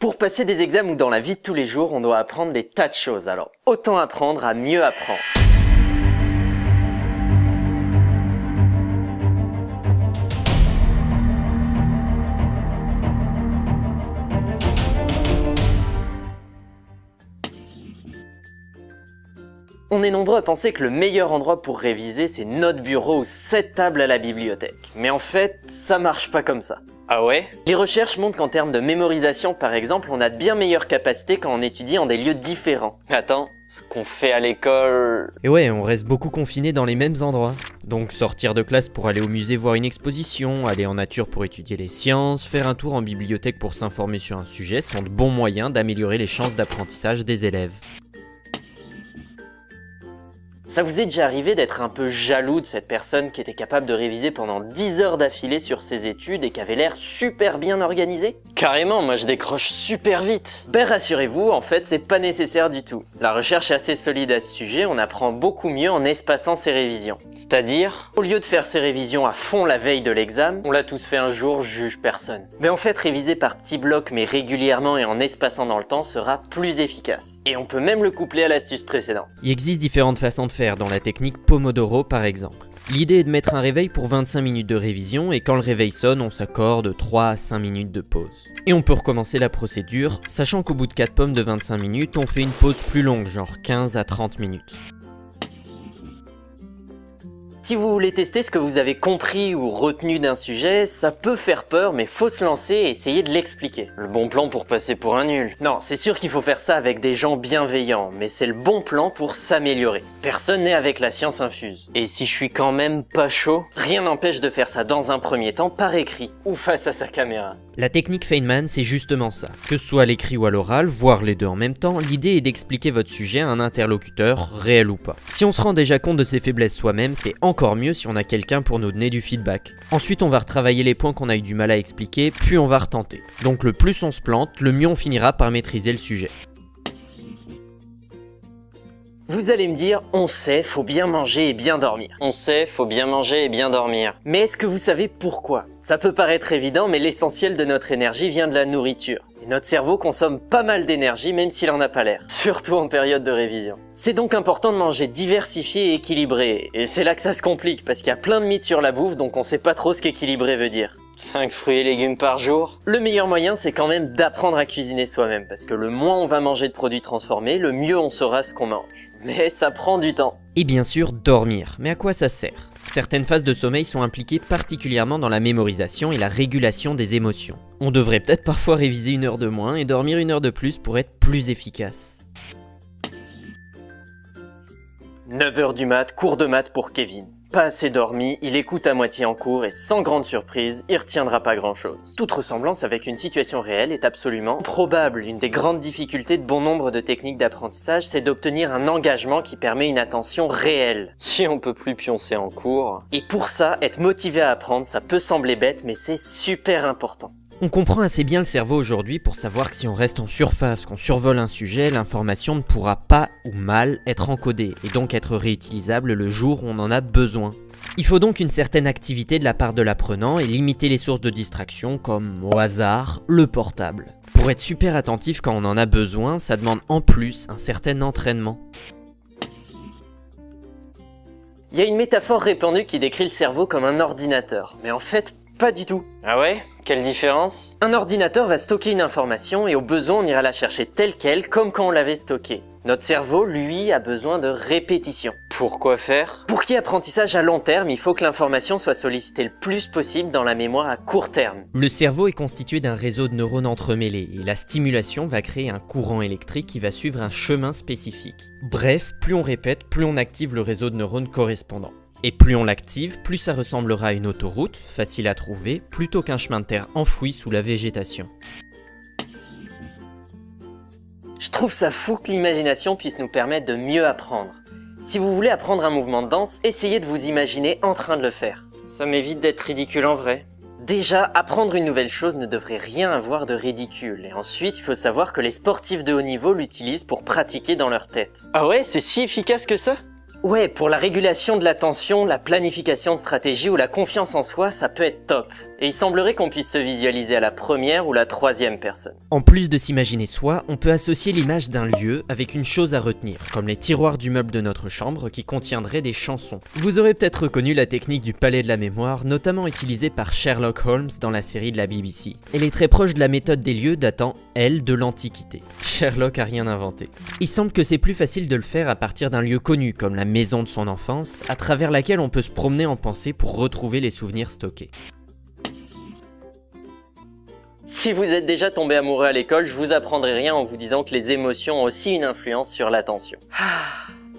Pour passer des examens ou dans la vie de tous les jours, on doit apprendre des tas de choses, alors autant apprendre à mieux apprendre. On est nombreux à penser que le meilleur endroit pour réviser, c'est notre bureau ou cette table à la bibliothèque. Mais en fait, ça marche pas comme ça. Ah ouais? Les recherches montrent qu'en termes de mémorisation, par exemple, on a de bien meilleures capacités quand on étudie en des lieux différents. Attends, ce qu'on fait à l'école... Et ouais, on reste beaucoup confiné dans les mêmes endroits. Donc sortir de classe pour aller au musée voir une exposition, aller en nature pour étudier les sciences, faire un tour en bibliothèque pour s'informer sur un sujet sont de bons moyens d'améliorer les chances d'apprentissage des élèves. Ça vous est déjà arrivé d'être un peu jaloux de cette personne qui était capable de réviser pendant 10 heures d'affilée sur ses études et qui avait l'air super bien organisée? Carrément, moi je décroche super vite. Ben rassurez-vous, en fait c'est pas nécessaire du tout. La recherche est assez solide à ce sujet, on apprend beaucoup mieux en espaçant ses révisions. C'est-à-dire, au lieu de faire ses révisions à fond la veille de l'examen, on l'a tous fait un jour, je juge personne. Mais en fait réviser par petits blocs mais régulièrement et en espaçant dans le temps sera plus efficace. Et on peut même le coupler à l'astuce précédente. Il existe différentes façons de faire dans la technique Pomodoro par exemple. L'idée est de mettre un réveil pour 25 minutes de révision et quand le réveil sonne, on s'accorde 3 à 5 minutes de pause. Et on peut recommencer la procédure, sachant qu'au bout de 4 pommes de 25 minutes, on fait une pause plus longue, genre 15 à 30 minutes. Si vous voulez tester ce que vous avez compris ou retenu d'un sujet, ça peut faire peur, mais faut se lancer et essayer de l'expliquer. Le bon plan pour passer pour un nul. Non, c'est sûr qu'il faut faire ça avec des gens bienveillants, mais c'est le bon plan pour s'améliorer. Personne n'est avec la science infuse. Et si je suis quand même pas chaud, rien n'empêche de faire ça dans un premier temps par écrit ou face à sa caméra. La technique Feynman, c'est justement ça. Que ce soit à l'écrit ou à l'oral, voire les deux en même temps, l'idée est d'expliquer votre sujet à un interlocuteur, réel ou pas. Si on se rend déjà compte de ses faiblesses soi-même, c'est encore mieux si on a quelqu'un pour nous donner du feedback. Ensuite, on va retravailler les points qu'on a eu du mal à expliquer, puis on va retenter. Donc le plus on se plante, le mieux on finira par maîtriser le sujet. Vous allez me dire, on sait, faut bien manger et bien dormir. On sait, faut bien manger et bien dormir. Mais est-ce que vous savez pourquoi? Ça peut paraître évident, mais l'essentiel de notre énergie vient de la nourriture. Et notre cerveau consomme pas mal d'énergie, même s'il en a pas l'air. Surtout en période de révision. C'est donc important de manger diversifié et équilibré. Et c'est là que ça se complique, parce qu'il y a plein de mythes sur la bouffe, donc on sait pas trop ce qu'équilibré veut dire. 5 fruits et légumes par jour. Le meilleur moyen, c'est quand même d'apprendre à cuisiner soi-même, parce que le moins on va manger de produits transformés, le mieux on saura ce qu'on mange. Mais ça prend du temps. Et bien sûr, dormir. Mais à quoi ça sert? Certaines phases de sommeil sont impliquées particulièrement dans la mémorisation et la régulation des émotions. On devrait peut-être parfois réviser 1 heure de moins et dormir 1 heure de plus pour être plus efficace. 9h du mat, cours de maths pour Kevin. Pas assez dormi, il écoute à moitié en cours et sans grande surprise, il retiendra pas grand chose. Toute ressemblance avec une situation réelle est absolument probable. Une des grandes difficultés de bon nombre de techniques d'apprentissage, c'est d'obtenir un engagement qui permet une attention réelle. Si on peut plus pioncer en cours. Et pour ça, être motivé à apprendre, ça peut sembler bête, mais c'est super important. On comprend assez bien le cerveau aujourd'hui pour savoir que si on reste en surface, qu'on survole un sujet, l'information ne pourra pas ou mal être encodée et donc être réutilisable le jour où on en a besoin. Il faut donc une certaine activité de la part de l'apprenant et limiter les sources de distraction comme, au hasard, le portable. Pour être super attentif quand on en a besoin, ça demande en plus un certain entraînement. Il y a une métaphore répandue qui décrit le cerveau comme un ordinateur, mais en fait, pas du tout. Ah ouais? Quelle différence? Un ordinateur va stocker une information et au besoin on ira la chercher telle qu'elle, comme quand on l'avait stockée. Notre cerveau, lui, a besoin de répétition. Pourquoi faire? Pour qu'il y ait apprentissage à long terme, il faut que l'information soit sollicitée le plus possible dans la mémoire à court terme. Le cerveau est constitué d'un réseau de neurones entremêlés et la stimulation va créer un courant électrique qui va suivre un chemin spécifique. Bref, plus on répète, plus on active le réseau de neurones correspondant. Et plus on l'active, plus ça ressemblera à une autoroute, facile à trouver, plutôt qu'un chemin de terre enfoui sous la végétation. Je trouve ça fou que l'imagination puisse nous permettre de mieux apprendre. Si vous voulez apprendre un mouvement de danse, essayez de vous imaginer en train de le faire. Ça m'évite d'être ridicule en vrai. Déjà, apprendre une nouvelle chose ne devrait rien avoir de ridicule. Et ensuite, il faut savoir que les sportifs de haut niveau l'utilisent pour pratiquer dans leur tête. Ah ouais, c'est si efficace que ça? Ouais, pour la régulation de l'attention, la planification de stratégie ou la confiance en soi, ça peut être top. Et il semblerait qu'on puisse se visualiser à la première ou la troisième personne. En plus de s'imaginer soi, on peut associer l'image d'un lieu avec une chose à retenir, comme les tiroirs du meuble de notre chambre qui contiendraient des chansons. Vous aurez peut-être reconnu la technique du palais de la mémoire, notamment utilisée par Sherlock Holmes dans la série de la BBC. Elle est très proche de la méthode des lieux datant, elle, de l'Antiquité. Sherlock a rien inventé. Il semble que c'est plus facile de le faire à partir d'un lieu connu, comme la maison de son enfance, à travers laquelle on peut se promener en pensée pour retrouver les souvenirs stockés. Si vous êtes déjà tombé amoureux à l'école, je vous apprendrai rien en vous disant que les émotions ont aussi une influence sur l'attention.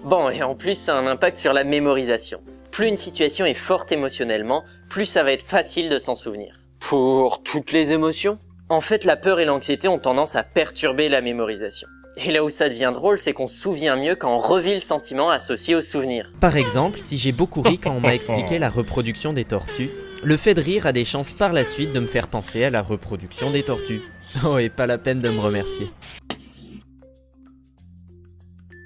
Bon, et en plus ça a un impact sur la mémorisation. Plus une situation est forte émotionnellement, plus ça va être facile de s'en souvenir. Pour toutes les émotions ? En fait, la peur et l'anxiété ont tendance à perturber la mémorisation. Et là où ça devient drôle, c'est qu'on se souvient mieux quand on revit le sentiment associé au souvenir. Par exemple, si j'ai beaucoup ri quand on m'a expliqué la reproduction des tortues, le fait de rire a des chances par la suite de me faire penser à la reproduction des tortues. Oh, et pas la peine de me remercier.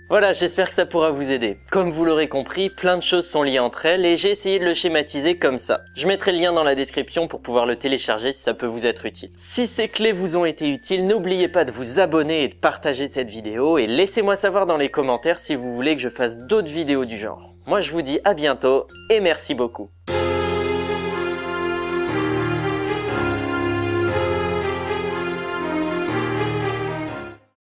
Voilà, j'espère que ça pourra vous aider. Comme vous l'aurez compris, plein de choses sont liées entre elles et j'ai essayé de le schématiser comme ça. Je mettrai le lien dans la description pour pouvoir le télécharger si ça peut vous être utile. Si ces clés vous ont été utiles, n'oubliez pas de vous abonner et de partager cette vidéo et laissez-moi savoir dans les commentaires si vous voulez que je fasse d'autres vidéos du genre. Moi je vous dis à bientôt et merci beaucoup.